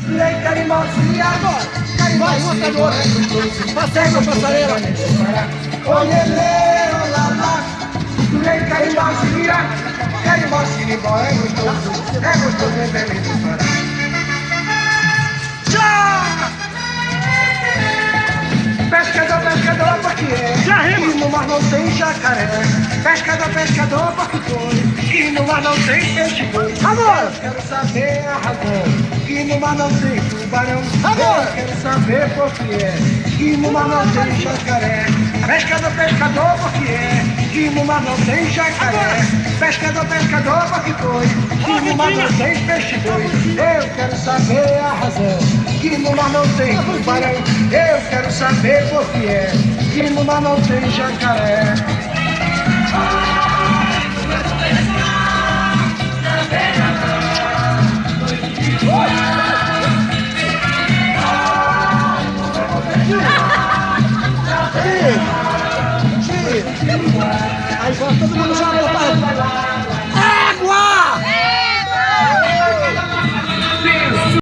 Lei carimbozinha agora. Carimbozinha é gostoso. Passeio, passareira. Olê, olá, lei carimbozinha. Carimbozinha embora é gostoso. É gostoso em Belém do Pará. Já! Pescador, pescador, porque é. Já rima. E no mar não tem jacaré. Pescador, pescador, porque foi. E no mar não tem peixe boi. Agora. Eu quero saber a razão. E no mar não tem tubarão. Agora. Eu quero saber por que é. E no mar não tem jacaré. Pescador, pescador, porque é. E no mar não tem jacaré. Pescador, pescador, porque foi. E no mar não tem peixe boi. Eu quero saber a razão. Que no mar não tem tubarão. Eu quero saber por que é. Que no mar não tem jacaré. Aí agora todo mundo já volta.